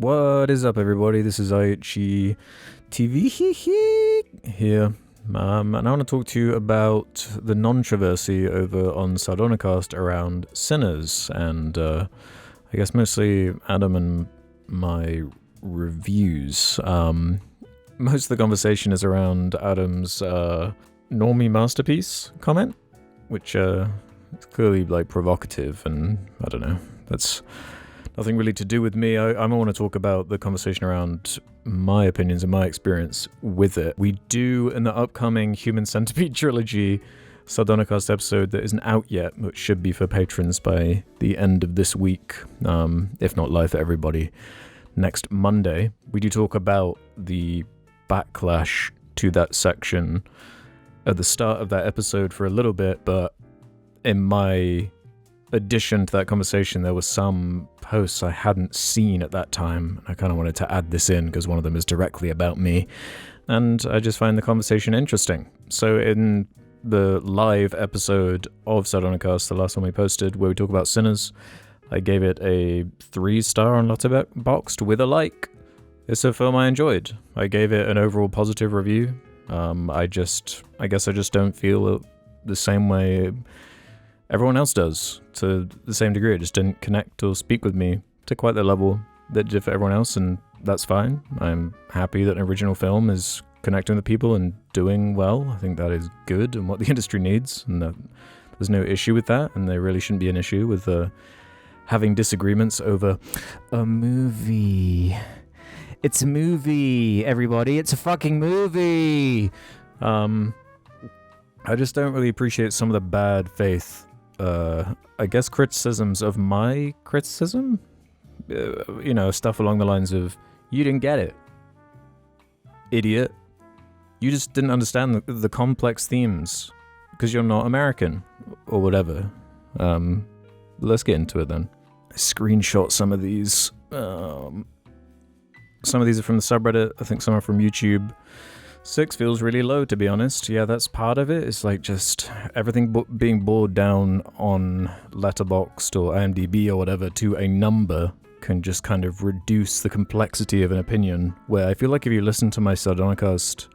What is up, everybody? This is Aichi TV here, and I want to talk to you about the controversy over on Sardonicast around sinners, and I guess mostly Adam and my reviews. Most of the conversation is around Adam's normie masterpiece comment, which is clearly like provocative, and I don't know, that's nothing really to do with me. I want to talk about the conversation around my opinions and my experience with it. We do, in the upcoming Human Centipede trilogy Sardonicast episode that isn't out yet, but should be for patrons by the end of this week, if not live for everybody next Monday, we do talk about the backlash to that section at the start of that episode for a little bit, but in my addition to that conversation, there were some posts I hadn't seen at that time. I kind of wanted to add this in because one of them is directly about me, and I just find the conversation interesting. So in the live episode of Sardonicast, the last one we posted, where we talk about Sinners, I gave it a 3-star on Letterboxd with a like. It's a film I enjoyed. I gave it an overall positive review. I guess I just don't feel it the same way everyone else does, to the same degree. It just didn't connect or speak with me to quite the level that it did for everyone else, and that's fine. I'm happy that an original film is connecting with people and doing well. I think that is good and what the industry needs, and that there's no issue with that, and there really shouldn't be an issue with having disagreements over a movie. It's a movie, everybody. It's a fucking movie. I just don't really appreciate some of the bad faith I guess criticisms of my criticism, stuff along the lines of, you didn't get it, idiot. You just didn't understand the complex themes because you're not American or whatever. Let's get into it then. I screenshot some of these. Some of these are from the subreddit. I think some are from YouTube. 6 feels really low, to be honest. Yeah, that's part of it. It's like just everything being boiled down on Letterboxd or IMDb or whatever to a number can just kind of reduce the complexity of an opinion, where I feel like if you listen to my Sardonicast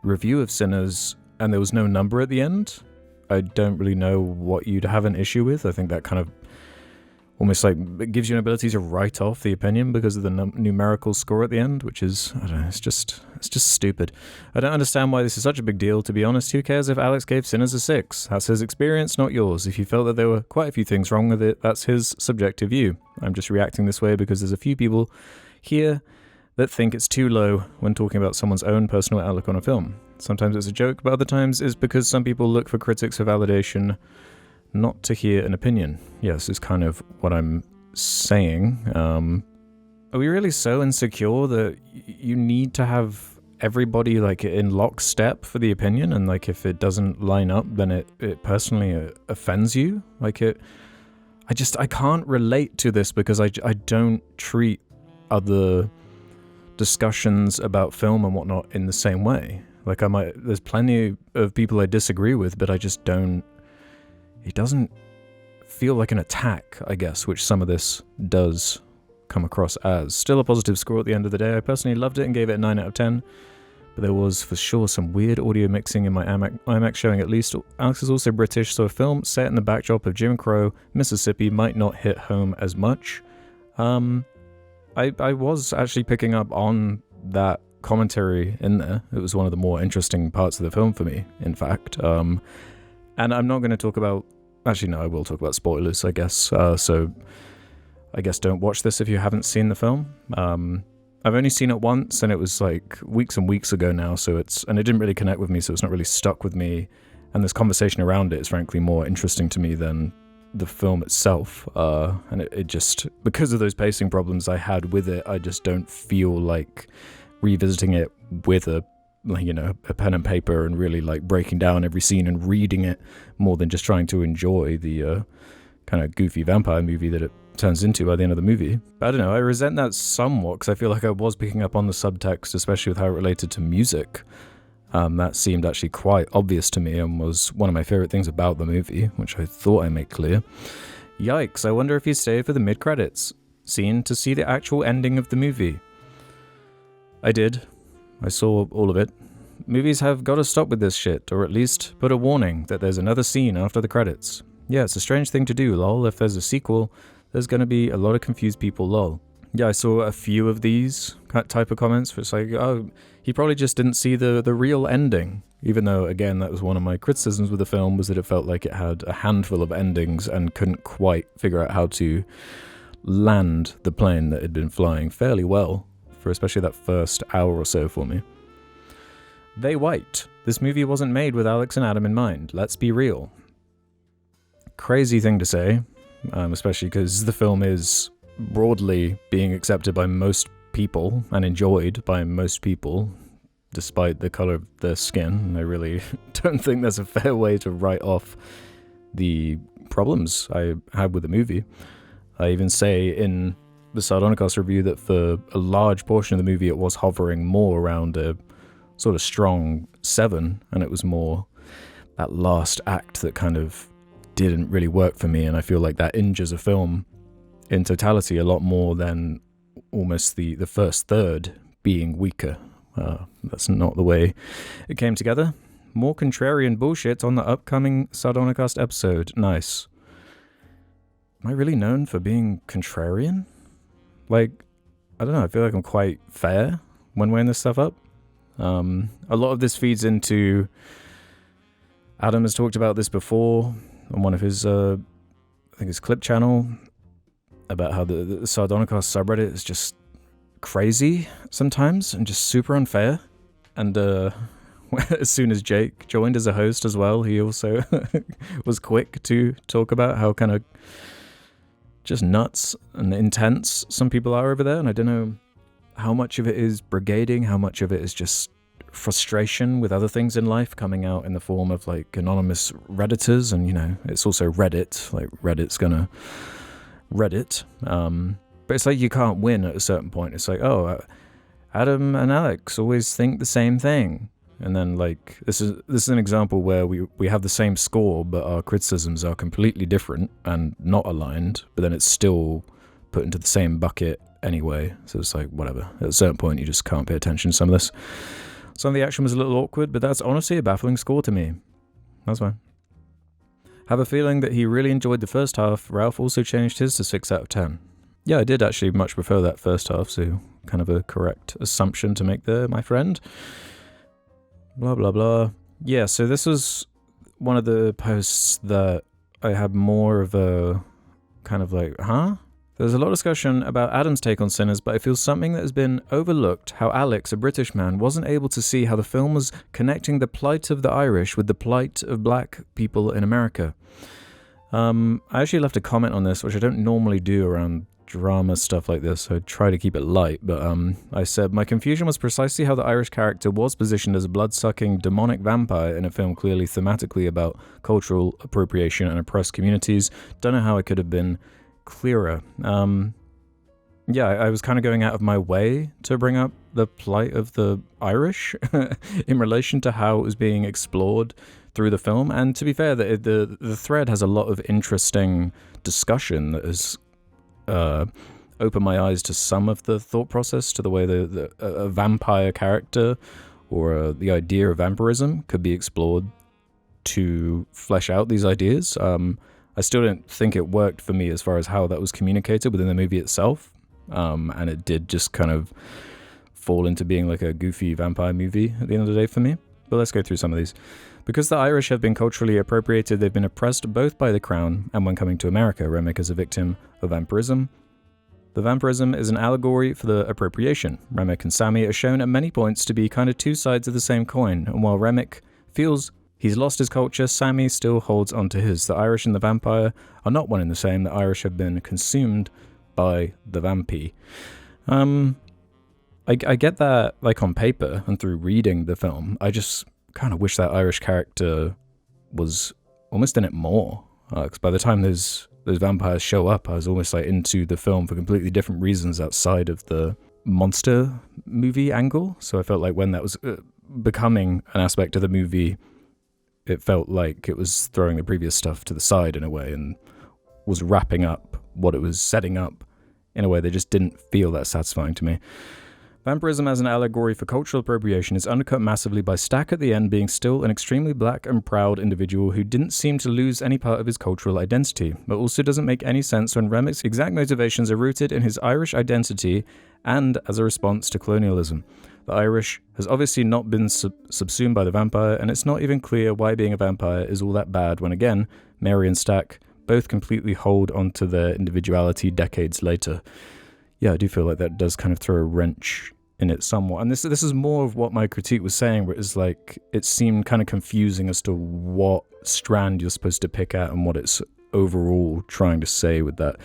review of Sinners and there was no number at the end, I don't really know what you'd have an issue with. I think that kind of almost like it gives you an ability to write off the opinion because of the numerical score at the end, which is, I don't know, it's just stupid. I don't understand why this is such a big deal, to be honest. Who cares if Alex gave Sinners a 6? That's his experience, not yours. If you felt that there were quite a few things wrong with it, that's his subjective view. I'm just reacting this way because there's a few people here that think it's too low when talking about someone's own personal outlook on a film. Sometimes it's a joke, but other times it's because some people look for critics for validation, not to hear an opinion. Yes, is kind of what I'm saying. Are we really so insecure that you need to have everybody like in lockstep for the opinion, and like if it doesn't line up, then it personally offends you? Like I can't relate to this because I don't treat other discussions about film and whatnot in the same way. Like there's plenty of people I disagree with, but I just don't. It doesn't feel like an attack, I guess, which some of this does come across as. Still a positive score at the end of the day. I personally loved it and gave it a 9 out of 10, but there was for sure some weird audio mixing in my IMAX showing at least. Alex is also British, so a film set in the backdrop of Jim Crow, Mississippi might not hit home as much. I was actually picking up on that commentary in there. It was one of the more interesting parts of the film for me, in fact. And I'm not going to talk about... Actually, no, I will talk about spoilers, I guess. So I guess don't watch this if you haven't seen the film. I've only seen it once, and it was like weeks and weeks ago now, and it didn't really connect with me, so it's not really stuck with me. And this conversation around it is frankly more interesting to me than the film itself. And it just... Because of those pacing problems I had with it, I just don't feel like revisiting it with a pen and paper and really like breaking down every scene and reading it more than just trying to enjoy the kind of goofy vampire movie that it turns into by the end of the movie. But I don't know, I resent that somewhat because I feel like I was picking up on the subtext, especially with how it related to music. That seemed actually quite obvious to me and was one of my favorite things about the movie, which I thought I made clear. Yikes, I wonder if he stayed for the mid-credits. scene to see the actual ending of the movie. I did. I saw all of it. Movies have got to stop with this shit, or at least put a warning that there's another scene after the credits. Yeah, it's a strange thing to do, lol. If there's a sequel, there's going to be a lot of confused people, lol. Yeah, I saw a few of these type of comments where it's like, oh, he probably just didn't see the real ending. Even though, again, that was one of my criticisms with the film, was that it felt like it had a handful of endings and couldn't quite figure out how to land the plane that had been flying fairly well, for especially that first hour or so for me. They white. This movie wasn't made with Alex and Adam in mind. Let's be real. Crazy thing to say, especially because the film is broadly being accepted by most people and enjoyed by most people, despite the color of their skin. I really don't think there's a fair way to write off the problems I had with the movie. I even say in the Sardonicast review that for a large portion of the movie it was hovering more around a sort of strong 7, and it was more that last act that kind of didn't really work for me, and I feel like that injures a film in totality a lot more than almost the first third being weaker. That's not the way it came together. More contrarian bullshit on the upcoming Sardonicast episode. Nice. Am I really known for being contrarian? Like, I don't know, I feel like I'm quite fair when weighing this stuff up. A lot of this feeds into... Adam has talked about this before on one of his, I think his clip channel, about how the Sardonicast subreddit is just crazy sometimes and just super unfair. And as soon as Jake joined as a host as well, he also was quick to talk about how kind of just nuts and intense some people are over there. And I don't know how much of it is brigading, how much of it is just frustration with other things in life coming out in the form of like anonymous Redditors. And, you know, it's also Reddit, like Reddit's gonna Reddit. But it's like you can't win at a certain point. It's like, oh, Adam and Alex always think the same thing. And then like, this is an example where we have the same score, but our criticisms are completely different and not aligned, but then it's still put into the same bucket anyway. So it's like, whatever. At a certain point, you just can't pay attention to some of this. Some of the action was a little awkward, but that's honestly a baffling score to me. That's fine. Have a feeling that he really enjoyed the first half. Ralph also changed his to 6 out of 10. Yeah, I did actually much prefer that first half, so kind of a correct assumption to make there, my friend. Blah, blah, blah. Yeah, so this was one of the posts that I had more of a kind of like, huh? There's a lot of discussion about Adam's take on Sinners, but I feel something that has been overlooked, how Alex, a British man, wasn't able to see how the film was connecting the plight of the Irish with the plight of black people in America. I actually left a comment on this, which I don't normally do around drama stuff like this. I try to keep it light, but I said, my confusion was precisely how the Irish character was positioned as a blood-sucking demonic vampire in a film clearly thematically about cultural appropriation and oppressed communities. Don't know how it could have been clearer. Yeah, I was kind of going out of my way to bring up the plight of the Irish in relation to how it was being explored through the film. And to be fair, the thread has a lot of interesting discussion that has opened my eyes to some of the thought process, to the way a vampire character or the idea of vampirism could be explored to flesh out these ideas. I still don't think it worked for me as far as how that was communicated within the movie itself. And it did just kind of fall into being like a goofy vampire movie at the end of the day for me. But let's go through some of these. Because the Irish have been culturally appropriated, they've been oppressed both by the Crown and when coming to America. Remick is a victim of vampirism. The vampirism is an allegory for the appropriation. Remick and Sammy are shown at many points to be kind of two sides of the same coin, and while Remick feels he's lost his culture, Sammy still holds onto his. The Irish and the vampire are not one and the same. The Irish have been consumed by the vampy. I get that, like, on paper and through reading the film. I just kind of wish that Irish character was almost in it more. Because by the time those vampires show up, I was almost like into the film for completely different reasons outside of the monster movie angle. So I felt like when that was becoming an aspect of the movie, it felt like it was throwing the previous stuff to the side in a way and was wrapping up what it was setting up in a way that just didn't feel that satisfying to me. Vampirism as an allegory for cultural appropriation is undercut massively by Stack at the end being still an extremely black and proud individual who didn't seem to lose any part of his cultural identity, but also doesn't make any sense when Remmick's exact motivations are rooted in his Irish identity and as a response to colonialism. The Irish has obviously not been subsumed by the vampire, and it's not even clear why being a vampire is all that bad when, again, Mary and Stack both completely hold onto their individuality decades later. Yeah, I do feel like that does kind of throw a wrench in it somewhat. And this is more of what my critique was saying, where it's like, it seemed kind of confusing as to what strand you're supposed to pick at and what it's overall trying to say with that.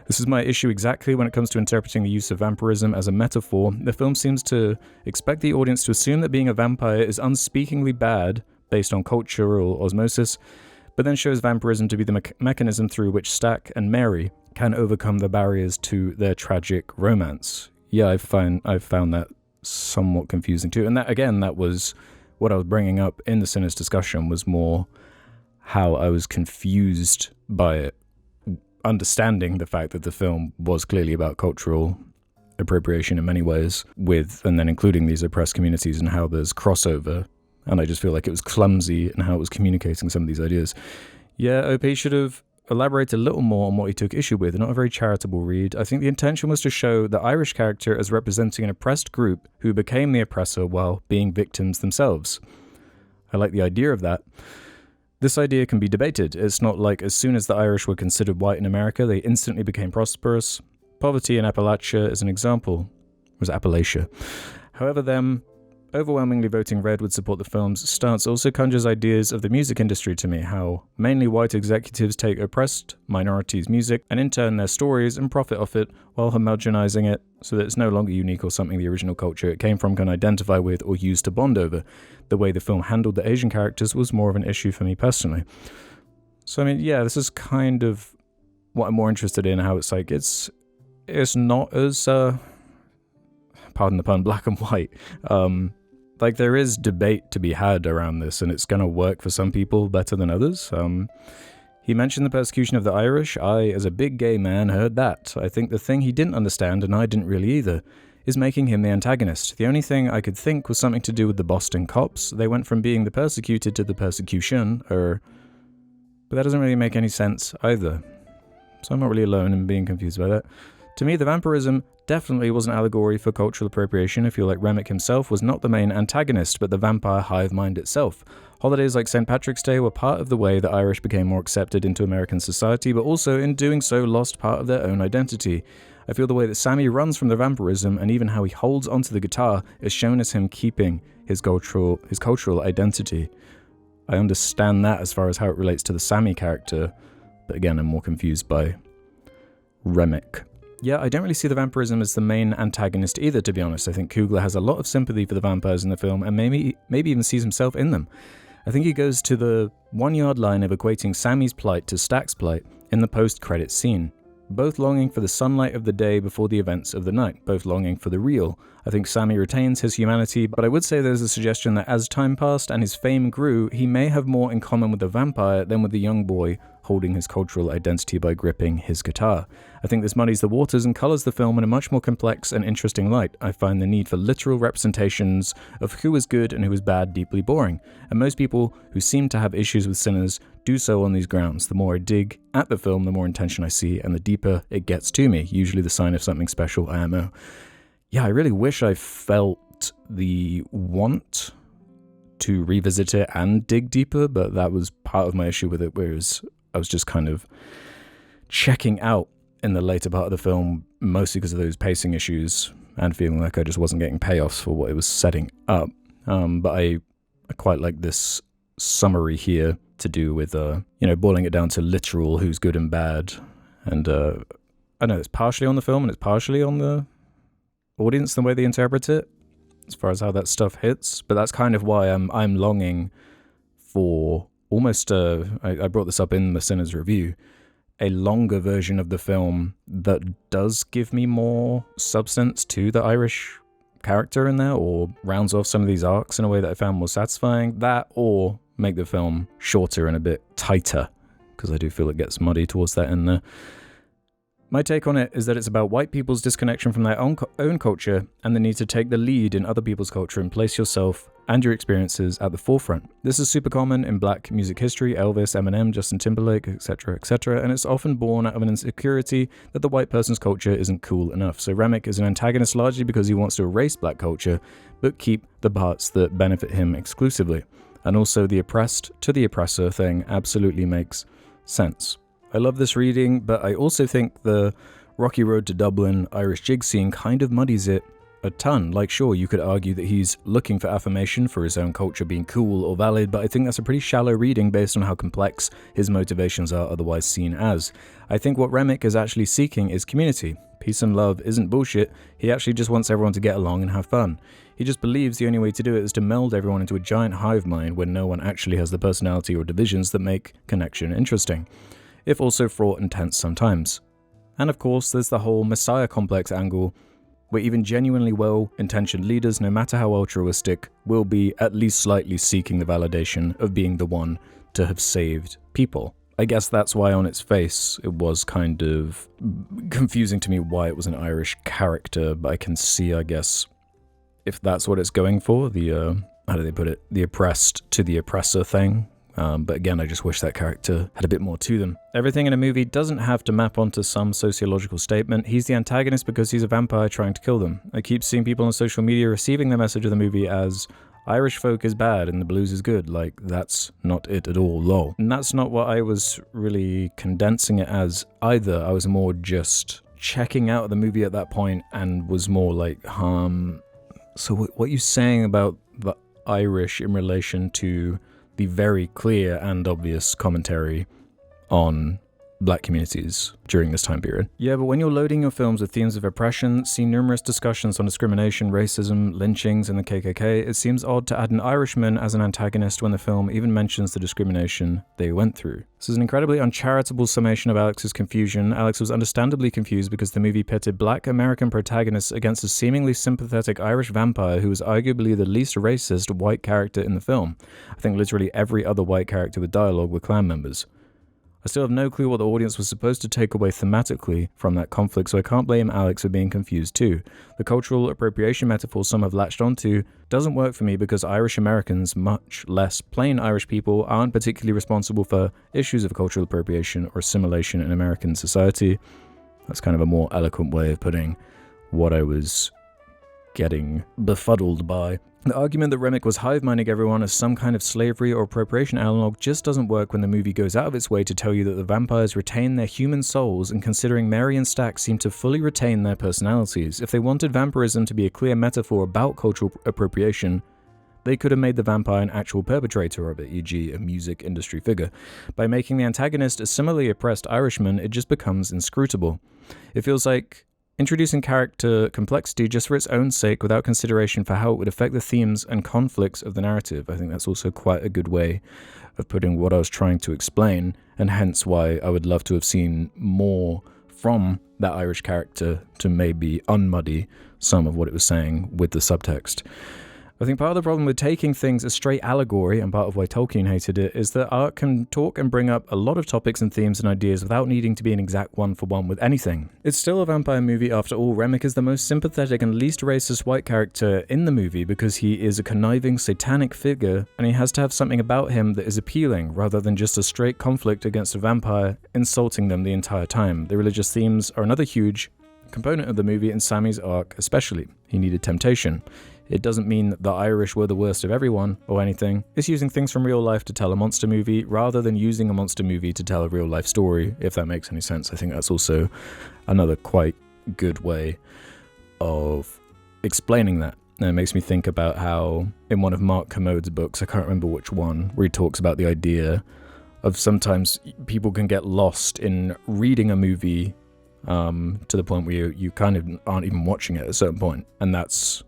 This is my issue exactly when it comes to interpreting the use of vampirism as a metaphor. The film seems to expect the audience to assume that being a vampire is unspeakingly bad based on culture or osmosis, but then shows vampirism to be the mechanism through which Stack and Mary can overcome the barriers to their tragic romance. Yeah, I've found that somewhat confusing too. And that was what I was bringing up in the Sinners discussion, was more how I was confused by it, understanding the fact that the film was clearly about cultural appropriation in many ways, and then including these oppressed communities and how there's crossover. And I just feel like it was clumsy in how it was communicating some of these ideas. Yeah, OP should have elaborated a little more on what he took issue with. Not a very charitable read. I think the intention was to show the Irish character as representing an oppressed group who became the oppressor while being victims themselves. I like the idea of that. This idea can be debated. It's not like as soon as the Irish were considered white in America, they instantly became prosperous. Poverty in Appalachia is an example. It was Appalachia. However, them overwhelmingly voting red would support the film's stance also conjures ideas of the music industry to me, how mainly white executives take oppressed minorities' music and in turn their stories and profit off it while homogenizing it so that it's no longer unique or something the original culture it came from can identify with or use to bond over. The way the film handled the Asian characters was more of an issue for me personally. So I mean, yeah, this is kind of what I'm more interested in, how it's like, it's not as, pardon the pun, black and white. Like, there is debate to be had around this, and it's going to work for some people better than others. He mentioned the persecution of the Irish. I, as a big gay man, heard that. I think the thing he didn't understand, and I didn't really either, is making him the antagonist. The only thing I could think was something to do with the Boston cops. They went from being the persecuted to the persecution, but that doesn't really make any sense either. So I'm not really alone in being confused by that. To me, the vampirism definitely was an allegory for cultural appropriation. I feel like Remmick himself was not the main antagonist, but the vampire hive mind itself. Holidays like St. Patrick's Day were part of the way the Irish became more accepted into American society, but also in doing so lost part of their own identity. I feel the way that Sammy runs from the vampirism and even how he holds onto the guitar is shown as him keeping his cultural identity. I understand that as far as how it relates to the Sammy character, but again, I'm more confused by Remmick. Yeah, I don't really see the vampirism as the main antagonist either, to be honest. I think Coogler has a lot of sympathy for the vampires in the film, and maybe even sees himself in them. I think he goes to the 1-yard line of equating Sammy's plight to Stack's plight in the post-credits scene. Both longing for the sunlight of the day before the events of the night, both longing for the real. I think Sammy retains his humanity, but I would say there's a suggestion that as time passed and his fame grew, he may have more in common with the vampire than with the young boy holding his cultural identity by gripping his guitar. I think this muddies the waters and colours the film in a much more complex and interesting light. I find the need for literal representations of who is good and who is bad deeply boring, and most people who seem to have issues with Sinners do so on these grounds. The more I dig at the film, the more intention I see, and the deeper it gets to me, usually the sign of something special, IMO. Yeah, I really wish I felt the want to revisit it and dig deeper, but that was part of my issue with it, whereas I was just kind of checking out in the later part of the film, mostly because of those pacing issues and feeling like I just wasn't getting payoffs for what it was setting up. But I quite like this summary here to do with, boiling it down to literal who's good and bad. And I know it's partially on the film and it's partially on the audience, the way they interpret it, as far as how that stuff hits. But that's kind of why I'm longing for almost, I brought this up in the Sinners review, a longer version of the film that does give me more substance to the Irish character in there, or rounds off some of these arcs in a way that I found more satisfying. That, or make the film shorter and a bit tighter, because I do feel it gets muddy towards that end there. My take on it is that it's about white people's disconnection from their own culture and the need to take the lead in other people's culture and place yourself and your experiences at the forefront. This is super common in black music history, Elvis, Eminem, Justin Timberlake, etc., and it's often born out of an insecurity that the white person's culture isn't cool enough. So Remick is an antagonist largely because he wants to erase black culture, but keep the parts that benefit him exclusively. And also the oppressed to the oppressor thing absolutely makes sense. I love this reading, but I also think the Rocky Road to Dublin Irish jig scene kind of muddies it a ton. Like, sure, you could argue that he's looking for affirmation for his own culture being cool or valid, but I think that's a pretty shallow reading based on how complex his motivations are otherwise seen as. I think what Remick is actually seeking is community. Peace and love isn't bullshit. He actually just wants everyone to get along and have fun. He just believes the only way to do it is to meld everyone into a giant hive mind where no one actually has the personality or divisions that make connection interesting, if also fraught and tense sometimes. And of course, there's the whole messiah complex angle, where even genuinely well-intentioned leaders, no matter how altruistic, will be at least slightly seeking the validation of being the one to have saved people. I guess that's why on its face it was kind of confusing to me why it was an Irish character, but I can see, I guess, if that's what it's going for, the, how do they put it, the oppressed to the oppressor thing. But again, I just wish that character had a bit more to them. Everything in a movie doesn't have to map onto some sociological statement. He's the antagonist because he's a vampire trying to kill them. I keep seeing people on social media receiving the message of the movie as Irish folk is bad and the blues is good. Like, that's not it at all, lol. And that's not what I was really condensing it as either. I was more just checking out the movie at that point and was more like, so what are you saying about the Irish in relation to the very clear and obvious commentary on black communities during this time period? Yeah, but when you're loading your films with themes of oppression, see numerous discussions on discrimination, racism, lynchings, and the KKK, it seems odd to add an Irishman as an antagonist when the film even mentions the discrimination they went through. This is an incredibly uncharitable summation of Alex's confusion. Alex was understandably confused because the movie pitted black American protagonists against a seemingly sympathetic Irish vampire who was arguably the least racist white character in the film. I think literally every other white character with dialogue were Klan members. I still have no clue what the audience was supposed to take away thematically from that conflict, so I can't blame Alex for being confused too. The cultural appropriation metaphor some have latched onto doesn't work for me because Irish Americans, much less plain Irish people, aren't particularly responsible for issues of cultural appropriation or assimilation in American society. That's kind of a more eloquent way of putting what I was getting befuddled by. The argument that Remick was hive-minding everyone as some kind of slavery or appropriation analog just doesn't work when the movie goes out of its way to tell you that the vampires retain their human souls, and considering Mary and Stack seem to fully retain their personalities. If they wanted vampirism to be a clear metaphor about cultural appropriation, they could have made the vampire an actual perpetrator of it, e.g. a music industry figure. By making the antagonist a similarly oppressed Irishman, it just becomes inscrutable. It feels like introducing character complexity just for its own sake without consideration for how it would affect the themes and conflicts of the narrative. I think that's also quite a good way of putting what I was trying to explain, and hence why I would love to have seen more from that Irish character to maybe unmuddy some of what it was saying with the subtext. I think part of the problem with taking things as straight allegory, and part of why Tolkien hated it, is that art can talk and bring up a lot of topics and themes and ideas without needing to be an exact one-for-one with anything. It's still a vampire movie after all. Remick is the most sympathetic and least racist white character in the movie because he is a conniving satanic figure, and he has to have something about him that is appealing, rather than just a straight conflict against a vampire insulting them the entire time. The religious themes are another huge component of the movie, and Sammy's arc especially. He needed temptation. It doesn't mean that the Irish were the worst of everyone or anything. It's using things from real life to tell a monster movie rather than using a monster movie to tell a real life story, if that makes any sense. I think that's also another quite good way of explaining that. And it makes me think about how in one of Mark Commode's books, I can't remember which one, where he talks about the idea of sometimes people can get lost in reading a movie to the point where you kind of aren't even watching it at a certain point. And that's,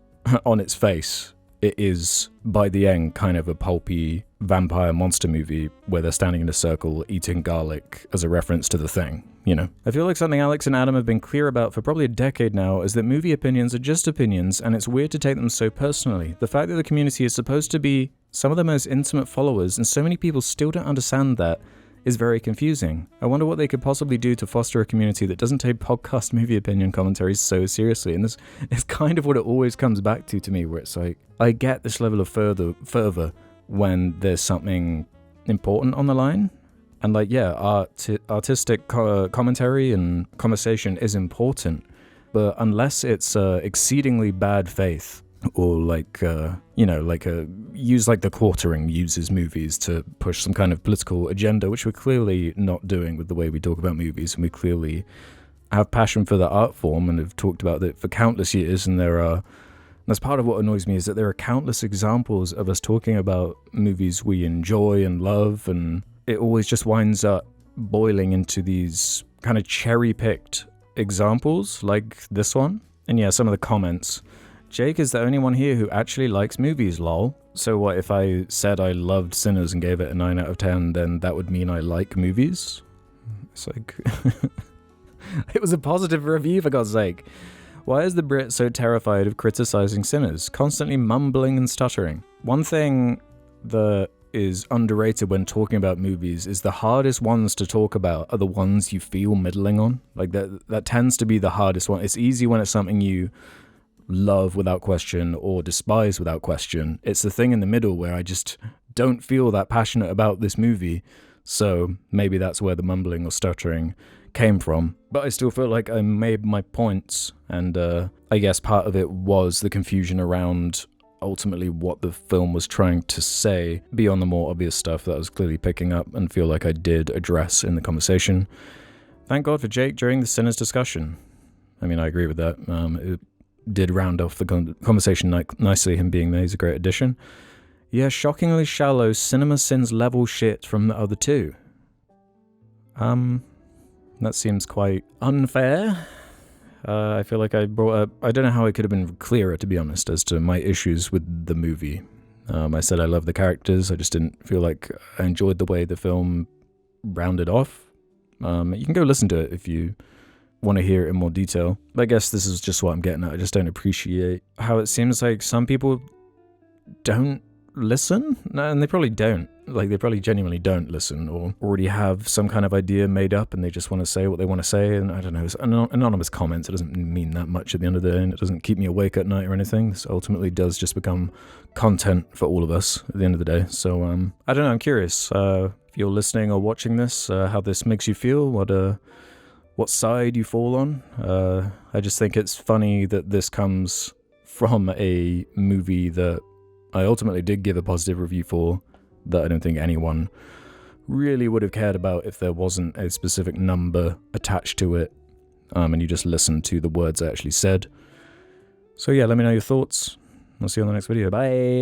on its face, it is, by the end, kind of a pulpy vampire monster movie where they're standing in a circle eating garlic as a reference to The Thing, you know? I feel like something Alex and Adam have been clear about for probably a decade now is that movie opinions are just opinions, and it's weird to take them so personally. The fact that the community is supposed to be some of the most intimate followers, and so many people still don't understand that, is very confusing. I wonder what they could possibly do to foster a community that doesn't take podcast movie opinion commentaries so seriously. And this is kind of what it always comes back to me, where it's like, I get this level of fervor when there's something important on the line. And like, yeah, artistic commentary and conversation is important, but unless it's exceedingly bad faith, or like, use like the Quartering uses movies to push some kind of political agenda, which we're clearly not doing with the way we talk about movies, and we clearly have passion for the art form and have talked about it for countless years, and that's part of what annoys me, is that there are countless examples of us talking about movies we enjoy and love, and it always just winds up boiling into these kind of cherry-picked examples like this one. And yeah, some of the comments. Jake is the only one here who actually likes movies, lol. So what, if I said I loved Sinners and gave it a 9 out of 10, then that would mean I like movies? It's like... It was a positive review, for God's sake. Why is the Brit so terrified of criticizing Sinners? Constantly mumbling and stuttering. One thing that is underrated when talking about movies is the hardest ones to talk about are the ones you feel middling on. Like that tends to be the hardest one. It's easy when it's something you love without question or despise without question. It's the thing in the middle where I just don't feel that passionate about this movie, so maybe that's where the mumbling or stuttering came from. But I still feel like I made my points, and I guess part of it was the confusion around ultimately what the film was trying to say beyond the more obvious stuff that I was clearly picking up and feel like I did address in the conversation. Thank God for Jake during the Sinners discussion. I mean, I agree with that. It did round off the conversation nicely, him being there. He's a great addition. Yeah, shockingly shallow Cinema Sins level shit from the other two. That seems quite unfair. I feel like I brought up... I don't know how I could have been clearer, to be honest, as to my issues with the movie. I said I love the characters. I just didn't feel like I enjoyed the way the film rounded off. You can go listen to it if you want to hear it in more detail. But I guess this is just what I'm getting at. I just don't appreciate how it seems like some people don't listen. And they probably don't. Like, they probably genuinely don't listen, or already have some kind of idea made up and they just want to say what they want to say. And I don't know, it's anonymous comments. It doesn't mean that much at the end of the day, and it doesn't keep me awake at night or anything. This ultimately does just become content for all of us at the end of the day. So, I don't know, I'm curious if you're listening or watching this, how this makes you feel, what side you fall on. I just think it's funny that this comes from a movie that I ultimately did give a positive review for, that I don't think anyone really would have cared about if there wasn't a specific number attached to it, and you just listened to the words I actually said. So yeah, let me know your thoughts. I'll see you on the next video. Bye!